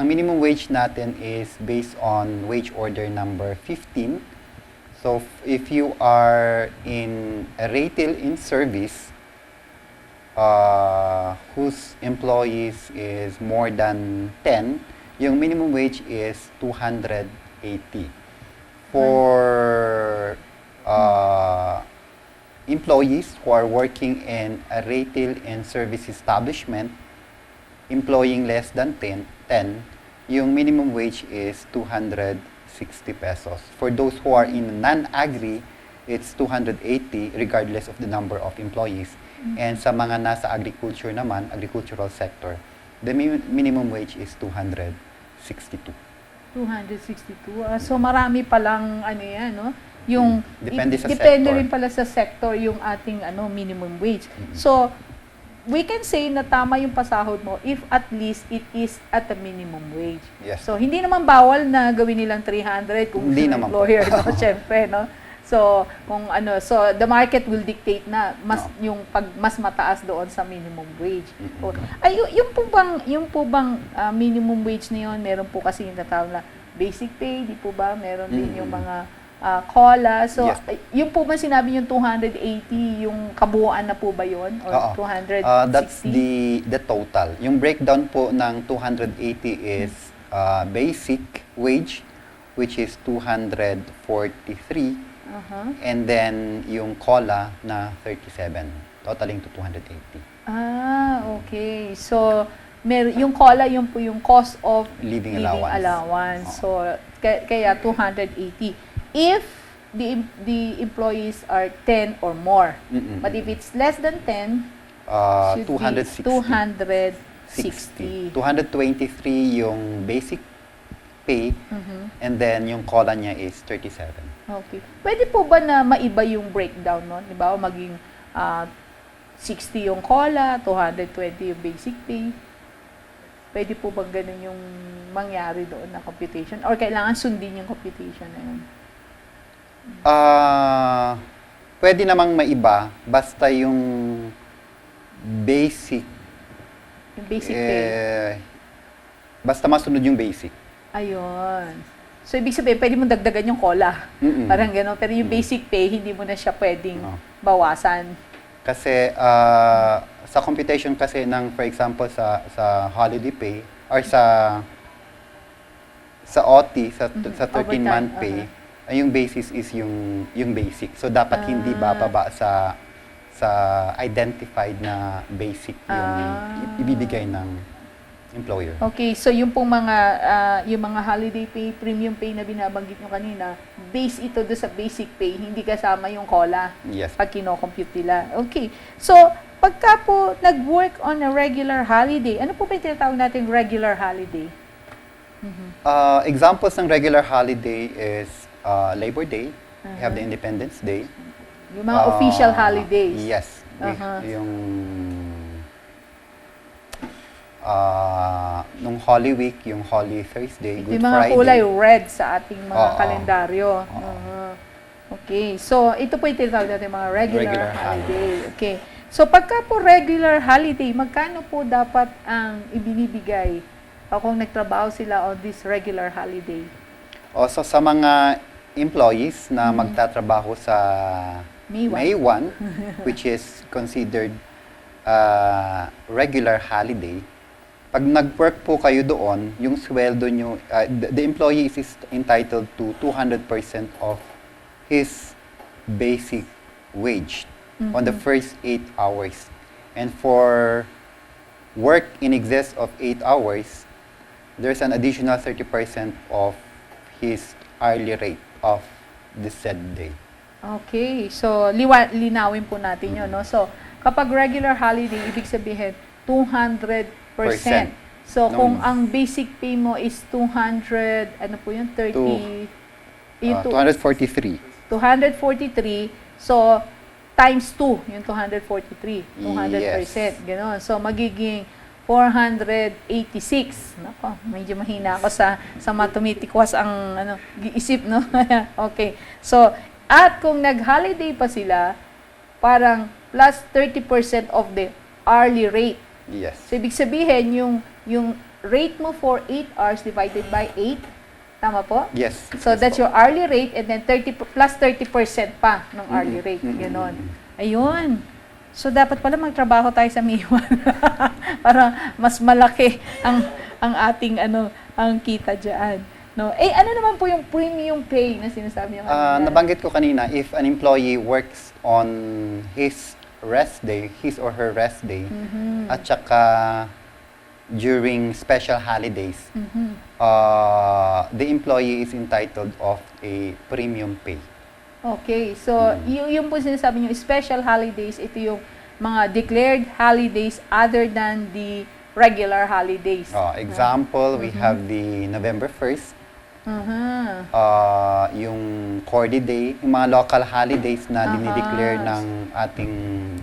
minimum wage natin is based on wage order number 15. So if you are in a retail in service whose employees is more than 10, yung minimum wage is 280. For employees who are working in a retail and service establishment employing less than 10, yung minimum wage is 260 pesos. For those who are in non-agri, it's 280 regardless of the number of employees. And sa mga nasa agriculture naman, agricultural sector, the minimum wage is 262. 262. So, marami palang ano yan, no? Yung Depende sa depende sector. rin pala sa sector yung ating minimum wage. So, we can say na tama yung pasahod mo if at least it is at a minimum wage. Yes. So, hindi naman bawal na gawin nilang 300 kung Hindi gusto ng naman po. employer, no? Siyempre, no? So, so the market will dictate na mas mataas doon sa minimum wage. O, yung po bang minimum wage na yun, meron po kasi yung natawag na basic pay, di po ba? Meron din yung mga COLA. So, Yes. yung po ba sinabi yung 280, yung kabuuan na po ba yun? Or Oo. 260? That's the total. Yung breakdown po ng 280 is basic wage, which is 243. And then yung COLA na 37, totaling to 280. Okay. So, yung COLA, yun po yung cost of Living allowance. So, kaya 280. If the employees are 10 or more. But if it's less than 10, should 260. be 260. 223 yung basic pay, and then yung COLA niya is 37. Okay. Pwede po ba na maiba yung breakdown nun? Di ba? Maging 60 yung COLA, 220 yung basic pay. Pwede po ba ganun yung mangyari doon na computation? Or kailangan sundin yung computation na yun? Pwede namang maiba, basta yung basic, Yung basic pay. basta masunod yung basic. Ayun. So, ibig sabihin, pwede mo dagdagan yung COLA. Parang gano'n. Pero yung basic pay, hindi mo na siya pwedeng bawasan. Kasi sa computation kasi ng, for example, sa holiday pay or sa OT, sa 13-month pay, Yung basis is yung basic. So dapat hindi bababa sa identified na basic yung ibibigay ng employer. Okay, so yung mga holiday pay, premium pay na binabanggit nyo kanina, base ito do sa basic pay, hindi kasama yung COLA Yes. pag kino-compute nila. Okay, so pagka po nag-work on a regular holiday, ano po ba yung tinatawag natin regular holiday? Examples ng regular holiday is Labor Day, we have the Independence Day. Yung mga official holidays. Yes. Yung nung Holy Week, yung Holy Thursday, Ito Good yung mga Friday. kulay red sa ating mga Oo. kalendaryo. Okay, so ito po yung tinatawag natin mga regular Regular holiday. Okay. So pagka po regular holiday, magkano po dapat ang ibinibigay kung nagtrabaho sila on this regular holiday? So sa mga employees na magtatrabaho sa May 1. May 1, which is considered regular holiday, pag nag-work po kayo doon, yung sweldo nyo, the employee is entitled to 200% of his basic wage on the first 8 hours. And for work in excess of 8 hours, there's an additional 30% of his hourly rate of the said day. Okay, so linawin po natin yun, no? So, kapag regular holiday, ibig sabihin 200%. So, kung ang basic pay mo is 200, ano po yun, 30, yung 243. 243, so, times 2, yung 243, 200%, Yes. gano'n. So, magiging 486. Nako, medyo mahina ako sa mathematicals ang isip, no? Okay. So, at kung nag-holiday pa sila, parang plus 30% of the hourly rate. Yes. So, ibig sabihin, yung rate mo for 8 hours divided by 8, tama po? Yes. So, yes that's po. your hourly rate and then plus 30% pa ng hourly rate. Ganon. Ayun. So, dapat pala magtrabaho tayo sa Miwan para mas malaki ang ating ang kita dyan. No? Ano naman po yung premium pay na sinasabi niyo kanina? Nabanggit ko kanina, if an employee works on his rest day, his or her rest day, at saka during special holidays, the employee is entitled of a premium pay. Okay, so yung po sinasabi niyo, special holidays, ito yung mga declared holidays other than the regular holidays. Example, we have the November 1st, yung Cordy Day, yung mga local holidays na dinideclare ng ating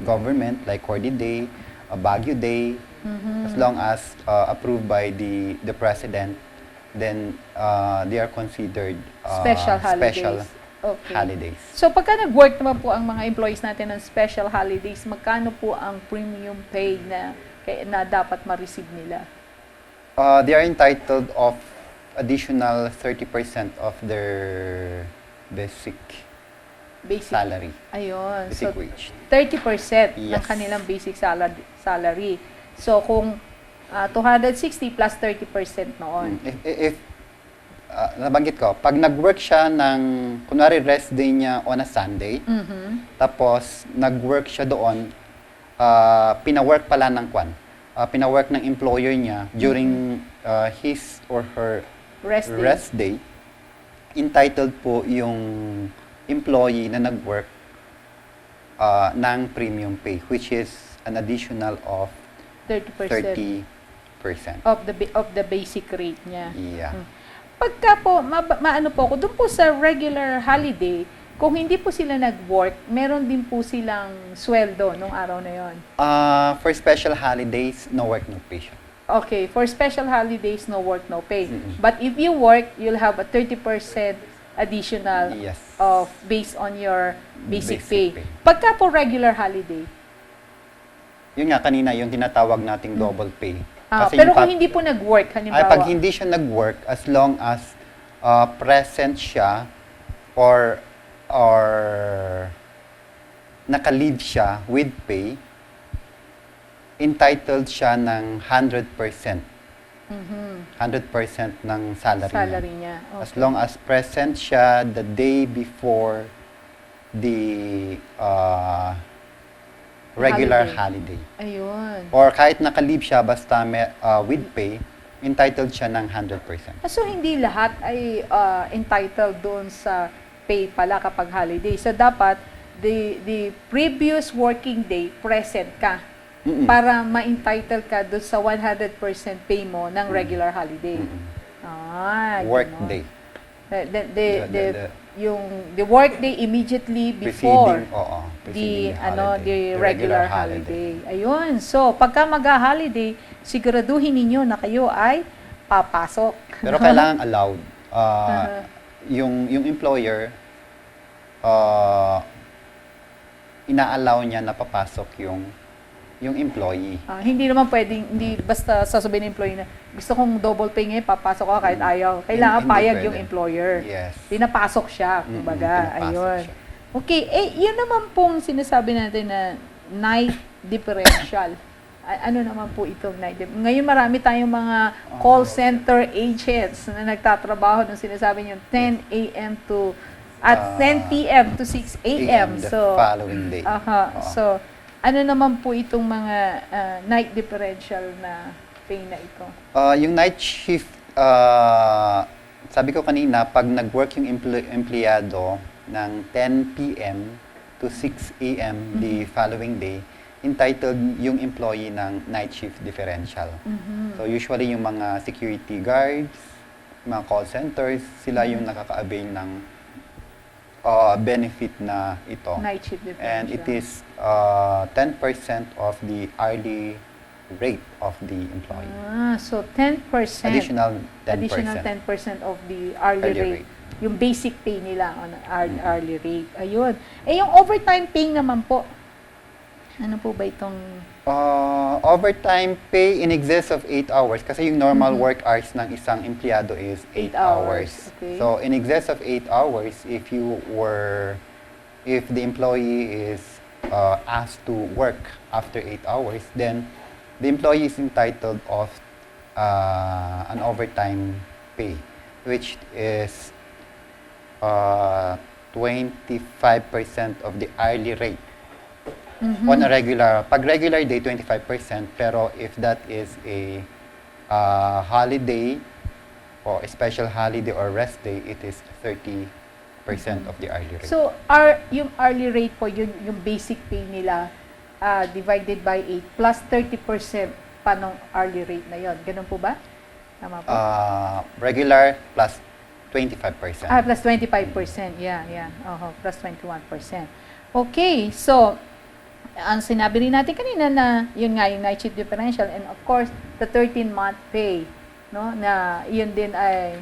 government, like Cordy Day, Baguio Day, as long as approved by the President, then they are considered Special holidays. Okay. holidays. So, pagka nag-work naman po ang mga employees natin ng special holidays, magkano po ang premium pay na dapat ma-receive nila? They are entitled of additional 30% of their basic salary, Ayun. basic So, wage. 30% ng Yes. kanilang basic salary. So, kung 260 plus 30% noon. If nabanggit ko, pag nag-work siya ng, kunwari rest day niya on a Sunday, tapos nag-work siya doon, pina-work pala ng pina-work ng employer niya during his or her rest day, entitled po yung employee na nag-work ng premium pay, which is an additional of 30% 30%. of the basic rate niya. Yeah. Pagka po, maano po ako, doon po sa regular holiday, kung hindi po sila nag-work, meron din po silang sweldo nung araw na yon. For special holidays, no work, no pay siya. Okay, for special holidays, no work, no pay. But if you work, you'll have a 30% additional Yes. of based on your basic pay. Basic pay. Pagka po regular holiday, Yun nga, kanina, yung tinatawag nating double pay. Kasi pero yung kung hindi po nag-work, halimbawa, pag hindi siya nag-work, as long as present siya or naka-leave siya with pay, entitled siya ng 100% 100% ng salary, niya. Salary niya. As long as present siya the day before the regular holiday. Ayun. Or kahit naka-leave siya basta with pay, entitled siya ng 100%. So, hindi lahat ay entitled doon sa pay pala kapag holiday. So, dapat the previous working day, present ka para ma-entitle ka doon sa 100% pay mo ng regular holiday. Work ganon. day. The work day immediately before Preceding the regular holiday. Ayun. So, pagka mag-holiday, siguraduhin ninyo na kayo ay papasok. Pero kailangan allowed. Yung employer, ina-allow niya na papasok yung employee. Hindi naman pwedeng, hindi basta sasabihin ng employee na gusto kong double pay ngayon, papasok ako kahit ayaw. Kailangan Hindi payag pwede. yung employer. Yes. Pinapasok siya, kumbaga. Pinapasok Ayun. siya. Okay, yun naman pong sinasabi natin na night differential. Ano naman po itong night differential? Ngayon marami tayong mga call center agents na nagtatrabaho nung sinasabi niyo 10 a.m. to 10 p.m. to 6 a.m. The So, following day. So, ano naman po itong mga night differential na pay na ito? Yung night shift, sabi ko kanina, pag nag-work yung empleyado ng 10 p.m. to 6 a.m. the following day, entitled yung employee ng night shift differential. So usually yung mga security guards, mga call centers, sila yung nakaka-avail ng benefit na ito. Night shift differential. And it is 10% of the hourly rate of the employee. So 10%. Additional 10%. Additional 10% of the hourly rate. Yung basic pay nila on hourly rate. Ayun. Yung overtime pay naman po. Ano po ba itong... Overtime pay in excess of 8 hours kasi yung normal work hours ng isang empleyado is 8 hours. Okay. So in excess of 8 hours, if the employee is asked to work after 8 hours, then the employee is entitled of an overtime pay, which is 25% of the hourly rate. On a pag regular day, 25%, pero if that is a holiday or a special holiday or rest day, it is 30% of the hourly rate. So, yung hourly rate po, yung basic pay nila, divided by 8, plus 30% pa ng hourly rate na yon. Ganun po ba? Tama po? Regular plus 25%. Plus 25%. Yeah. Plus 21%. Okay, so, ang sinabi rin natin kanina na yun nga yung night shift differential and of course the 13-month pay, no, na yun din ay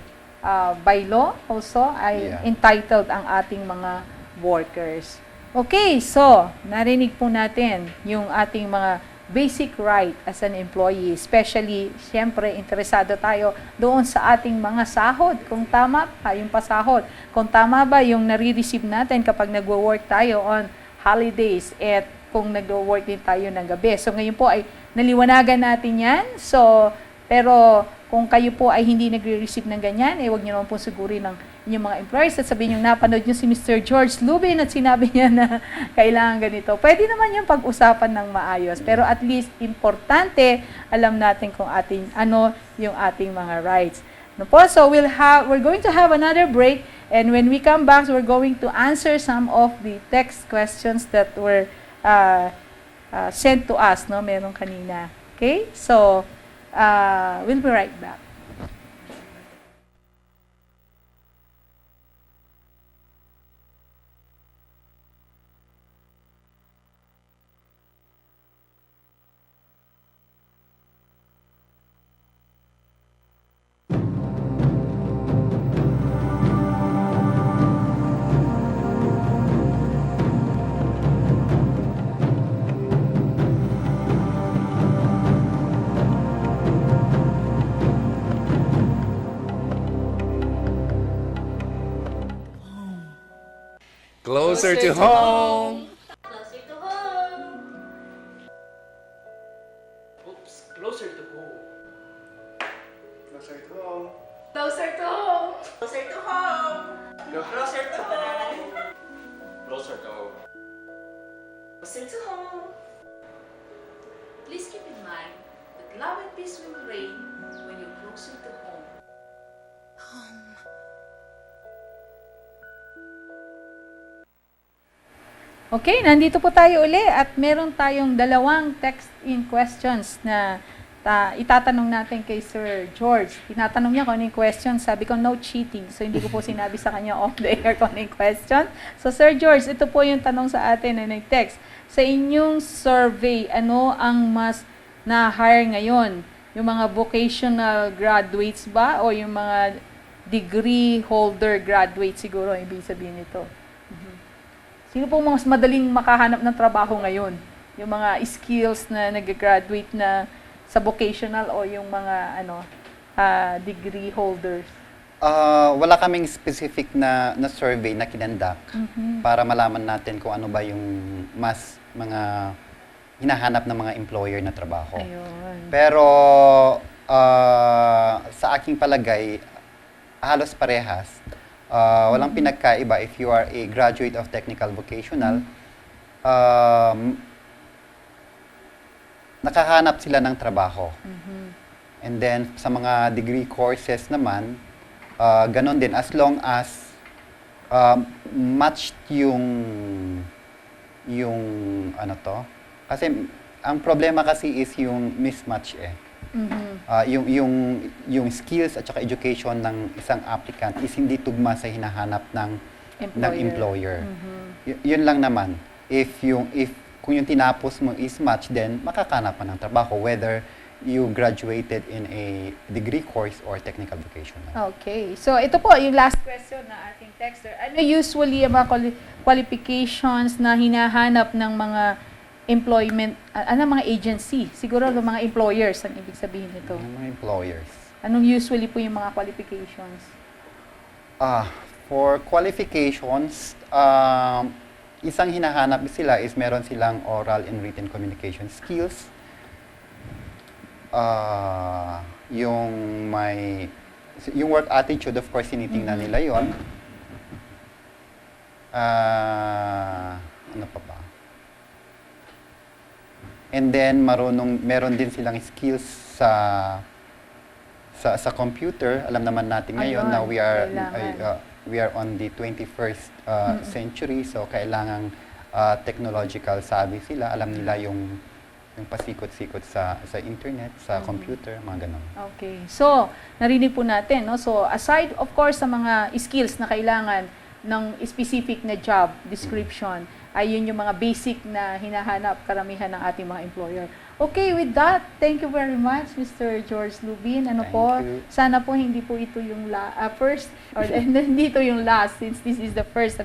by law also ay entitled ang ating mga workers. Okay, so narinig po natin yung ating mga basic right as an employee, especially siyempre interesado tayo doon sa ating mga sahod, kung tama pa yung pasahod, kung tama ba yung nare-receive natin kapag nagwo-work tayo on holidays at kung nag-work din tayo ng gabi. So, ngayon po ay naliwanagan natin yan. So, pero kung kayo po ay hindi nagre-receive ng ganyan, huwag nyo naman po sigurin ng inyong mga employers at sabihin nyo, napanood nyo si Mr. George Lubin at sinabi niya na kailangan ganito. Pwede naman yung pag-usapan ng maayos. Pero at least, importante, alam natin kung ano yung ating mga rights. No po? So, we're going to have another break and when we come back, we're going to answer some of the text questions that were sent to us, no? Meron kanina. Okay? So, we'll be right back. Closer to home. Closer to home. Oops, closer to home. Closer to home. Closer to home. Closer to home. Closer to home. Closer to home. Closer to home. Please keep in mind that love and peace will reign when you're closer to home. Okay, nandito po tayo uli at meron tayong dalawang text-in questions na itatanong natin kay Sir George. Tinatanong niya kung ano yung question. Sabi ko, no cheating. So, hindi ko po sinabi sa kanya off the air kung ano yung question. So, Sir George, ito po yung tanong sa atin na nag-text. Sa inyong survey, ano ang mas na-hire ngayon? Yung mga vocational graduates ba o yung mga degree holder graduates siguro ibig sabihin nito? Sino po mas madaling makahanap ng trabaho ngayon? Yung mga skills na nag-graduate na sa vocational o yung mga degree holders? Wala kaming specific na survey na kinandak para malaman natin kung ano ba yung mas mga hinahanap ng mga employer na trabaho. Ayun. Pero sa aking palagay, halos parehas. Walang pinagkaiba if you are a graduate of technical vocational. Nakahanap sila ng trabaho. And then sa mga degree courses naman, ganon din as long as matched yung ano to. Kasi ang problema kasi is yung mismatch eh. Yung skills at saka education ng isang applicant is hindi tugma sa hinahanap ng employer. Yun lang naman. Kung yung tinapos mo is match, then makakahanap ka ng trabaho whether you graduated in a degree course or technical vocational. Okay. So, ito po yung last question na ating texter. Ano usually ang mga qualifications na hinahanap ng mga employment, mga agency? Siguro ng mga employers ang ibig sabihin nito. Mga employers. Anong usually po yung mga qualifications? For qualifications, isang hinahanap sila is meron silang oral and written communication skills. Yung work attitude, of course, tinitingnan nila yon. Ano pa ba? And then meron din silang skills sa computer. Alam naman natin ngayon na we are on the 21st century, so kailangang technological savvy sila. Alam nila yung pasikot-sikot sa internet, sa computer, mga ganun. Okay. So, narinig po natin, no? So, aside of course sa mga skills na kailangan ng specific na job description, ay yun yung mga basic na hinahanap karamihan ng ating mga employer. Okay, with that, thank you very much, Mr. George Lubin. Thank you. Sana po hindi po ito yung first, or hindi ito yung last, since this is the first.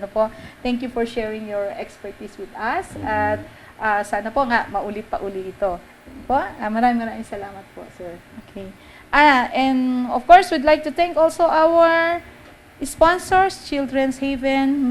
Thank you for sharing your expertise with us. At sana po nga, maulit pa uli ito. Maraming salamat po, sir. Okay. And of course, we'd like to thank also our sponsors, Children's Haven,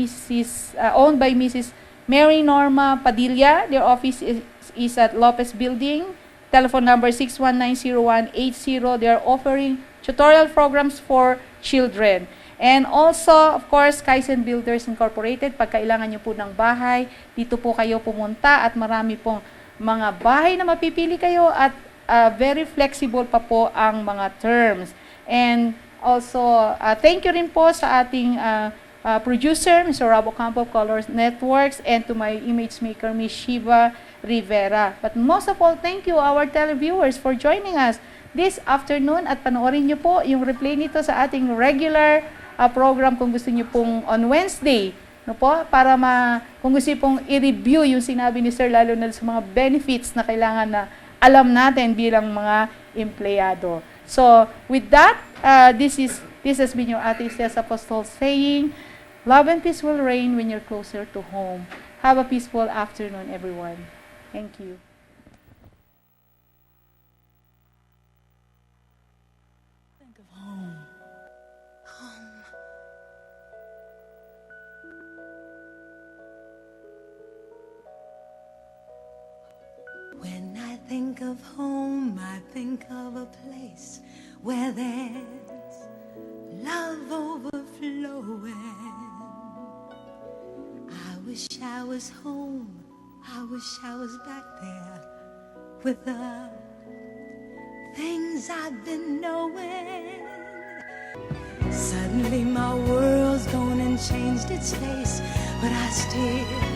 owned by Mrs. Mary Norma Padilla. Their office is at Lopez Building. Telephone number 6190180. They are offering tutorial programs for children. And also, of course, Kaizen Builders Incorporated. Pag kailangan nyo po ng bahay, dito po kayo pumunta at marami pong mga bahay na mapipili kayo at very flexible pa po ang mga terms. And also, thank you rin po sa ating producer, Mr. Robo Campo of Colors Networks, and to my image maker, Ms. Shiva Rivera. But most of all, thank you our televiewers for joining us this afternoon at panoorin nyo po yung replay nito sa ating regular program kung gusto nyo pong on Wednesday, no po, para kung gusto nyo pong i-review yung sinabi ni Sir, lalo na sa mga benefits na kailangan na alam natin bilang mga empleyado. So, with that, this has been your Ate Cez Apostol saying, love and peace will reign when you're closer to home. Have a peaceful afternoon, everyone. Thank you. Think of home. Home. When I think of home, I think of a place where there's love overflowing. I wish I was home, I wish I was back there with the things I've been knowing. Suddenly my world's gone and changed its face, but I still